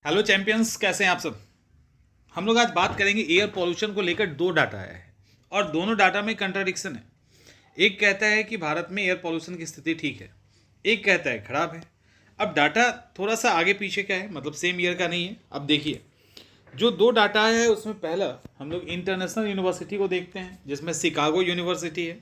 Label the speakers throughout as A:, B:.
A: Hello champions, कैसे हैं आप सब। हम लोग आज बात करेंगे एयर पॉल्यूशन को लेकर। दो डाटा आया है और दोनों डाटा में कंट्राडिक्शन है। एक कहता है कि भारत में एयर पॉल्यूशन की स्थिति ठीक है, एक कहता है खराब है। अब डाटा थोड़ा सा आगे पीछे का है, मतलब सेम ईयर का नहीं है। अब देखिए, जो दो डाटा है उसमें पहला हम लोग इंटरनेशनल यूनिवर्सिटी को देखते हैं, जिसमें शिकागो यूनिवर्सिटी है।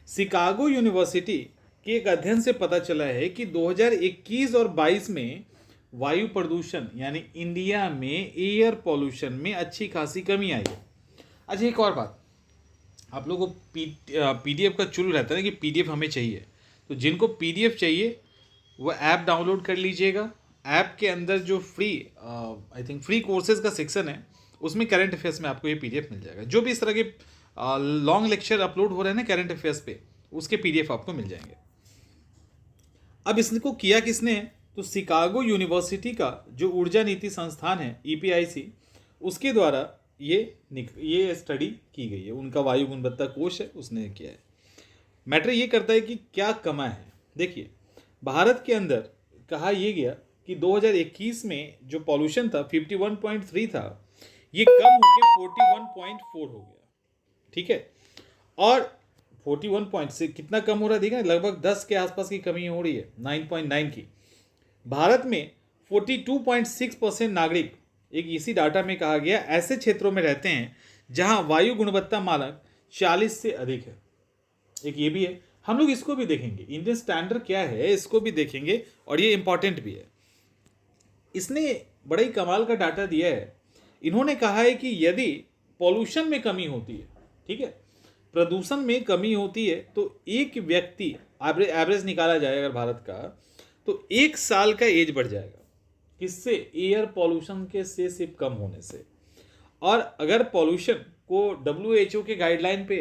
A: शिकागो यूनिवर्सिटी के एक अध्ययन से पता चला है कि 2021 और 22 में वायु प्रदूषण यानी इंडिया में एयर पॉल्यूशन में अच्छी खासी कमी आई है। अच्छा, एक और बात, आप लोगों को पीडीएफ का चुल रहता है ना कि पीडीएफ हमें चाहिए। तो जिनको पीडीएफ चाहिए वो ऐप डाउनलोड कर लीजिएगा। ऐप के अंदर जो free I think free courses का सेक्शन है, उसमें करंट अफेयर्स में आपको ये पीडीएफ मिल जाएगा। जो भी इस तरह के लॉन्ग लेक्चर अपलोड हो रहे हैं ना करंट अफेयर्स पे, उसके पीडीएफ आपको मिल जाएंगे। अब इसको किया किसने है? तो शिकागो यूनिवर्सिटी का जो ऊर्जा नीति संस्थान है ईपीआईसी, उसके द्वारा ये स्टडी की गई है। उनका वायु गुणवत्ता कोष है, उसने किया है। मैटर ये करता है कि क्या कमा है। देखिए, भारत के अंदर कहा यह गया कि 2021 में जो पॉल्यूशन था 51.3 था, ये कम होकर 41.4 हो गया। ठीक है, और 41 पॉइंट से कितना कम हो रहा है देखा, लगभग 10 के आसपास की कमी हो रही है, 9.9 की। भारत में 42.6% नागरिक, एक इसी डाटा में कहा गया, ऐसे क्षेत्रों में रहते हैं जहां वायु गुणवत्ता मानक 40 से अधिक है। एक ये भी है, हम लोग इसको भी देखेंगे, इंडियन स्टैंडर्ड क्या है इसको भी देखेंगे, और ये इंपॉर्टेंट भी है। इसने बड़ा ही कमाल का डाटा दिया है। इन्होंने कहा है कि यदि पॉल्यूशन में कमी होती है, ठीक है, प्रदूषण में कमी होती है, तो एक व्यक्ति एवरेज निकाला जाए अगर भारत का, तो 1 साल का एज बढ़ जाएगा। किससे? एयर पॉल्यूशन के से सिर्फ कम होने से। और अगर पॉल्यूशन को WHO के गाइडलाइन पे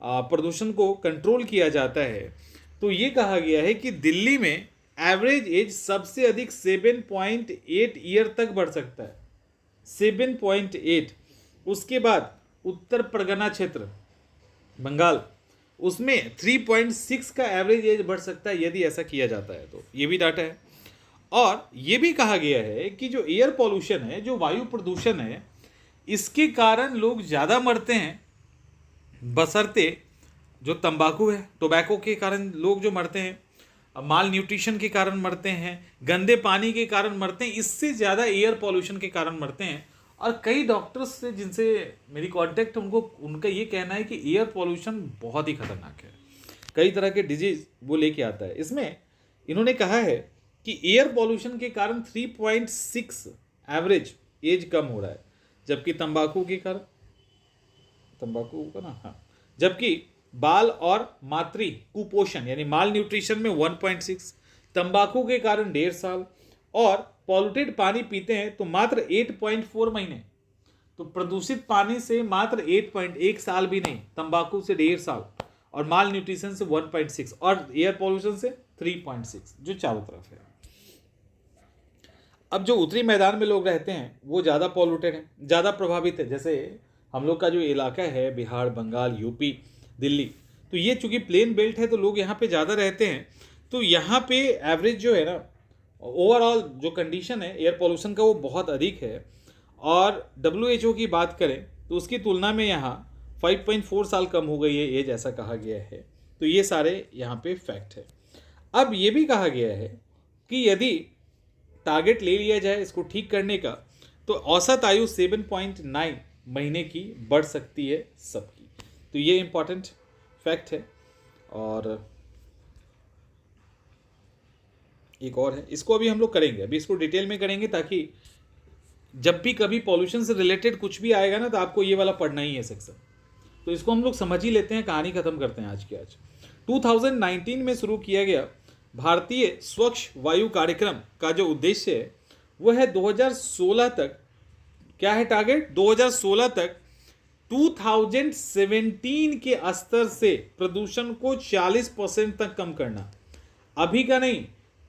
A: प्रदूषण को कंट्रोल किया जाता है, तो ये कहा गया है कि दिल्ली में एवरेज एज सबसे अधिक 7.8 ईयर तक बढ़ सकता है, 7.8। उसके बाद उत्तर परगना क्षेत्र बंगाल, उसमें 3.6 का एवरेज एज बढ़ सकता है यदि ऐसा किया जाता है। तो ये भी डाटा है। और ये भी कहा गया है कि जो एयर पॉल्यूशन है, जो वायु प्रदूषण है, इसके कारण लोग ज़्यादा मरते हैं, बशर्ते जो तंबाकू है, टोबैको के कारण लोग जो मरते हैं, माल न्यूट्रिशन के कारण मरते हैं, गंदे पानी के कारण मरते हैं, इससे ज़्यादा एयर पॉल्यूशन के कारण मरते हैं। और कई डॉक्टर्स से जिनसे मेरी कांटेक्ट, उनका ये कहना है कि एयर पॉल्यूशन बहुत ही खतरनाक है, कई तरह के डिजीज वो लेके आता है। इसमें इन्होंने कहा है कि एयर पॉल्यूशन के कारण 3.6 एवरेज एज कम हो रहा है, जबकि तंबाकू के कारण, तंबाकू का ना, हाँ, जबकि बाल और मातृ कुपोषण यानी माल न्यूट्रिशन में 1.6, तंबाकू के कारण 1.5 साल, और पॉल्यूटेड पानी पीते हैं तो मात्र 8.4 महीने। तो प्रदूषित पानी से मात्र 8.1 साल भी नहीं, तंबाकू से 1.5 साल, और माल न्यूट्रिशन से 1.6, और एयर पॉल्यूशन से 3.6, जो चारों तरफ है। अब जो उत्तरी मैदान में लोग रहते हैं वो ज़्यादा पॉल्यूटेड हैं, ज़्यादा प्रभावित है। जैसे हम लोग का जो इलाका है बिहार, बंगाल, यूपी, दिल्ली, तो ये चूंकि प्लेन बेल्ट है तो लोग यहाँ पे ज़्यादा रहते हैं। तो यहाँ पे एवरेज जो है ना, ओवरऑल जो कंडीशन है एयर पॉल्यूशन का वो बहुत अधिक है। और WHO की बात करें तो उसकी तुलना में यहाँ 5.4 साल कम हो गई है एज, ऐसा कहा गया है। तो ये सारे यहाँ पे फैक्ट है। अब ये भी कहा गया है कि यदि टारगेट ले लिया जाए इसको ठीक करने का, तो औसत आयु 7.9 महीने की बढ़ सकती है सबकी। तो ये इंपॉर्टेंट फैक्ट है। और एक और है, इसको अभी हम लोग करेंगे, अभी इसको डिटेल में करेंगे, ताकि जब भी कभी पॉल्यूशन से रिलेटेड कुछ भी आएगा ना, तो आपको ये वाला पढ़ना ही है सेक्शन। तो इसको हम लोग समझ ही लेते हैं, कहानी खत्म करते हैं आज की आज। 2019 में शुरू किया गया भारतीय स्वच्छ वायु कार्यक्रम का जो उद्देश्य है वो है 2016 तक, क्या है टारगेट, 2016 तक 2017 के स्तर से प्रदूषण को 40% तक कम करना। अभी का नहीं,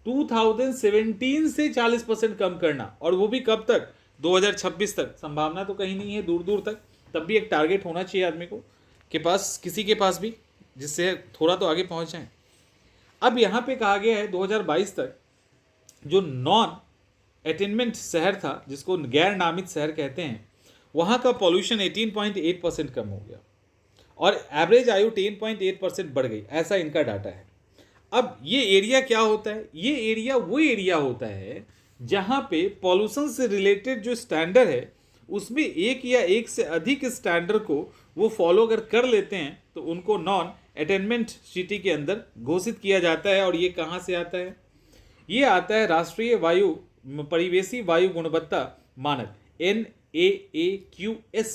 A: 2017 से 40% कम करना। और वो भी कब तक? 2026 तक। संभावना तो कहीं नहीं है दूर दूर तक, तब भी एक टारगेट होना चाहिए आदमी को के पास, किसी के पास भी, जिससे थोड़ा तो आगे पहुंच जाए। अब यहाँ पे कहा गया है 2022 तक जो नॉन अटेनमेंट शहर था, जिसको गैर नामित शहर कहते हैं, वहाँ का पॉल्यूशन 18.8% कम हो गया और एवरेज आयु 10.8% बढ़ गई, ऐसा इनका डाटा है। अब ये एरिया क्या होता है? ये एरिया वो एरिया होता है जहाँ पे पॉल्यूशन से रिलेटेड जो स्टैंडर्ड है उसमें एक या एक से अधिक स्टैंडर्ड को वो फॉलो अगर कर लेते हैं तो उनको नॉन अटेनमेंट सिटी के अंदर घोषित किया जाता है। और ये कहाँ से आता है? ये आता है राष्ट्रीय वायु परिवेशी वायु गुणवत्ता मानक NAAQS।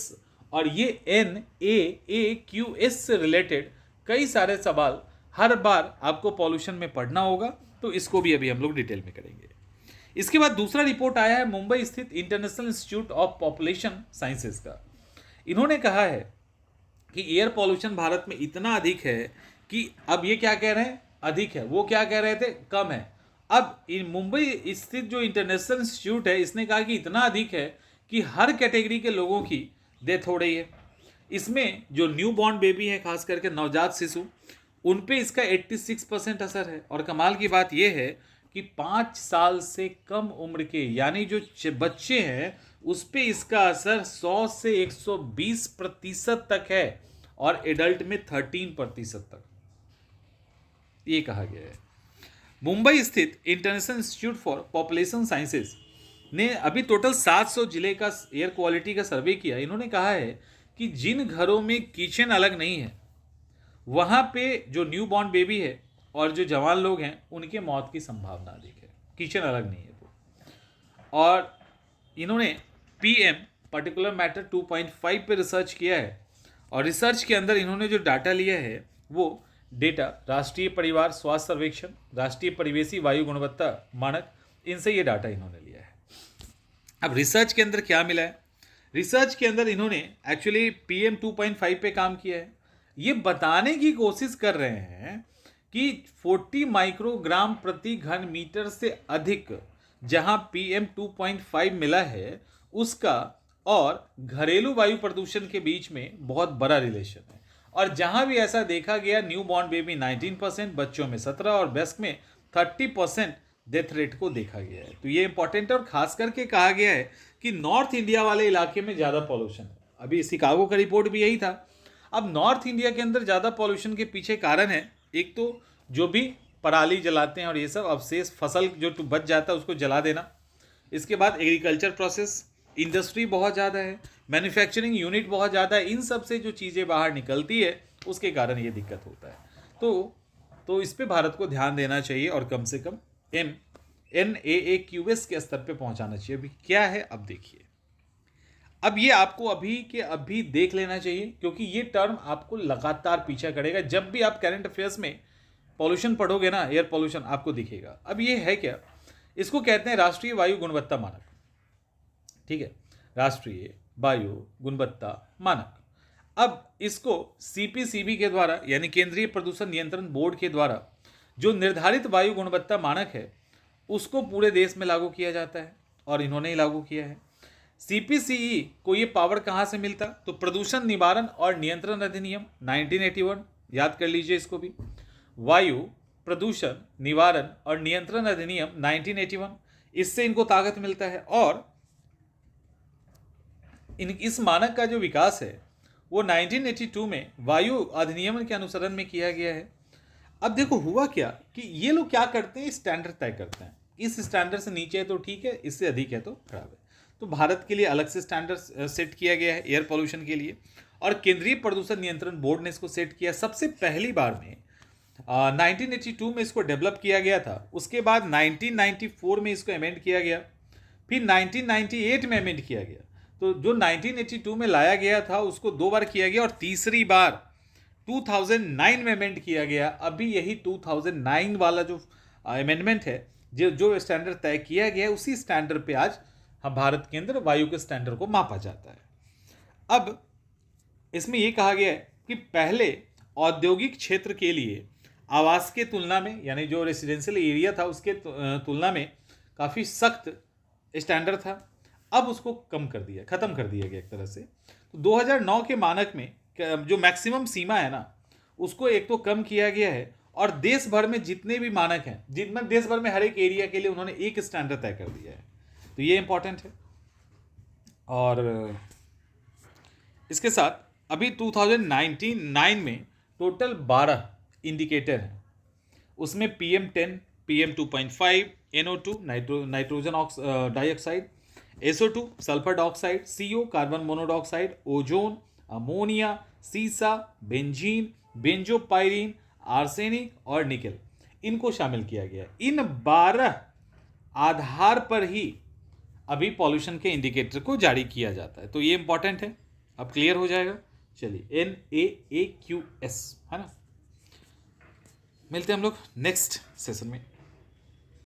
A: और ये NAAQS से रिलेटेड कई सारे सवाल हर बार आपको पॉल्यूशन में पढ़ना होगा, तो इसको भी अभी हम लोग डिटेल में करेंगे। इसके बाद दूसरा रिपोर्ट आया है मुंबई स्थित international institute of population sciences का। इन्होंने कहा है कि एयर पॉल्यूशन भारत में इतना अधिक है कि अब ये क्या कह रहे हैं? अधिक है। वो क्या कह रहे थे? कम है। अब इन मुंबई स्थित जो इंटरनेशनल इंस्टीट्यूट है इसने कहा कि इतना अधिक है कि हर कैटेगरी के लोगों की डेथ हो रही है। इसमें जो न्यू बॉर्न बेबी है, खास करके नवजात शिशु, उन पे इसका 86% असर है। और कमाल की बात यह है कि 5 साल से कम उम्र के यानी जो बच्चे हैं उस पे इसका असर 100 से 120% तक है और एडल्ट में 13% तक, ये कहा गया है। मुंबई स्थित international institute for population sciences ने अभी टोटल 700 जिले का एयर क्वालिटी का सर्वे किया। इन्होंने कहा है कि जिन घरों में किचन अलग नहीं है वहाँ पे जो न्यू बॉर्न बेबी है और जो जवान लोग हैं उनके मौत की संभावना अधिक है, किचन अलग नहीं है तो। और इन्होंने PM पर्टिकुलर मैटर 2.5 पे रिसर्च किया है और रिसर्च के अंदर इन्होंने जो डाटा लिया है वो डेटा राष्ट्रीय परिवार स्वास्थ्य सर्वेक्षण, राष्ट्रीय परिवेशी वायु गुणवत्ता मानक, इनसे ये डाटा इन्होंने लिया है। अब रिसर्च के अंदर क्या मिला है? रिसर्च के अंदर इन्होंने एक्चुअली PM 2.5 पे काम किया है। ये बताने की कोशिश कर रहे हैं कि 40 माइक्रोग्राम प्रति घन मीटर से अधिक जहां PM 2.5 मिला है उसका और घरेलू वायु प्रदूषण के बीच में बहुत बड़ा रिलेशन है। और जहां भी ऐसा देखा गया, न्यू बॉर्न बेबी 19%, बच्चों में 17% और वयस्क में 30% डेथ रेट को देखा गया है। तो ये इंपॉर्टेंट है। और खास करके कहा गया है कि नॉर्थ इंडिया वाले इलाके में ज़्यादा पॉल्यूशन है। अभी शिकागो का रिपोर्ट भी यही था। अब नॉर्थ इंडिया के अंदर ज़्यादा पॉल्यूशन के पीछे कारण है, एक तो जो भी पराली जलाते हैं और ये सब अवशेष फसल जो बच जाता है उसको जला देना। इसके बाद एग्रीकल्चर प्रोसेस, इंडस्ट्री बहुत ज़्यादा है, मैन्युफैक्चरिंग यूनिट बहुत ज़्यादा है। इन सब से जो चीज़ें बाहर निकलती है उसके कारण ये दिक्कत होता है। तो इस पे भारत को ध्यान देना चाहिए और कम से कम NAAQS के स्तर पे पहुंचाना चाहिए। अभी क्या है अब देखिए, अब ये आपको अभी के अभी देख लेना चाहिए क्योंकि ये टर्म आपको लगातार पीछा करेगा। जब भी आप करंट अफेयर्स में पॉल्यूशन पढ़ोगे ना, एयर पॉल्यूशन आपको दिखेगा। अब ये है क्या? इसको कहते हैं राष्ट्रीय वायु गुणवत्ता मानक। ठीक है, राष्ट्रीय वायु गुणवत्ता मानक। अब इसको CPCB के द्वारा यानी केंद्रीय प्रदूषण नियंत्रण बोर्ड के द्वारा जो निर्धारित वायु गुणवत्ता मानक है उसको पूरे देश में लागू किया जाता है और इन्होंने ही लागू किया है। CPCE को ये पावर कहाँ से मिलता? तो प्रदूषण निवारण और नियंत्रण अधिनियम 1981, याद कर लीजिए इसको भी। वायु प्रदूषण निवारण और नियंत्रण अधिनियम 1981, इससे इनको ताकत मिलता है। और इस मानक का जो विकास है वो 1982 में वायु अधिनियम के अनुसरण में किया गया है। अब देखो हुआ क्या कि ये लोग क्या करते हैं, स्टैंडर्ड तय करते हैं। इस स्टैंडर्ड से नीचे है तो ठीक है, इससे अधिक है तो खराब है। तो भारत के लिए अलग से स्टैंडर्ड सेट किया गया है एयर पॉल्यूशन के लिए और केंद्रीय प्रदूषण नियंत्रण बोर्ड ने इसको सेट किया। सबसे पहली बार में 1982 में इसको डेवलप किया गया था। उसके बाद 1994 में इसको अमेंड किया गया, फिर 1998 में अमेंड किया गया। तो जो 1982 में लाया गया था उसको 2 बार किया गया और तीसरी बार 2009 में अमेंड किया गया। अभी यही 2009 वाला जो अमेंडमेंट है, जो स्टैंडर्ड तय किया गया है, उसी स्टैंडर्ड पे आज हम भारत के अंदर वायु के स्टैंडर्ड को मापा जाता है। अब इसमें यह कहा गया है कि पहले औद्योगिक क्षेत्र के लिए आवास के तुलना में यानी जो रेसिडेंशियल एरिया था उसके तुलना में काफ़ी सख्त स्टैंडर्ड था। अब उसको ख़त्म कर दिया गया एक तरह से। तो 2009 के मानक में जो मैक्सिमम सीमा है ना उसको एक तो कम किया गया है और देश भर में जितने भी मानक हैं, जिनमें देश भर में हर एक एरिया के लिए उन्होंने एक स्टैंडर्ड तय कर दिया है। तो ये इंपॉर्टेंट है। और इसके साथ अभी 2019 में टोटल 12 इंडिकेटर हैं। उसमें PM10, PM2.5, NO2 nitrogen dioxide, SO2 sulphur dioxide, CO carbon monoxide, ozone, ammonia, सीसा, बेंजीन, बेंजोपाइरीन, आर्सेनिक और निकेल, इनको शामिल किया गया है। इन 12 आधार पर ही अभी पॉल्यूशन के इंडिकेटर को जारी किया जाता है। तो ये इंपॉर्टेंट है, अब क्लियर हो जाएगा। चलिए NAAQS है ना। मिलते हैं हम लोग नेक्स्ट सेशन में।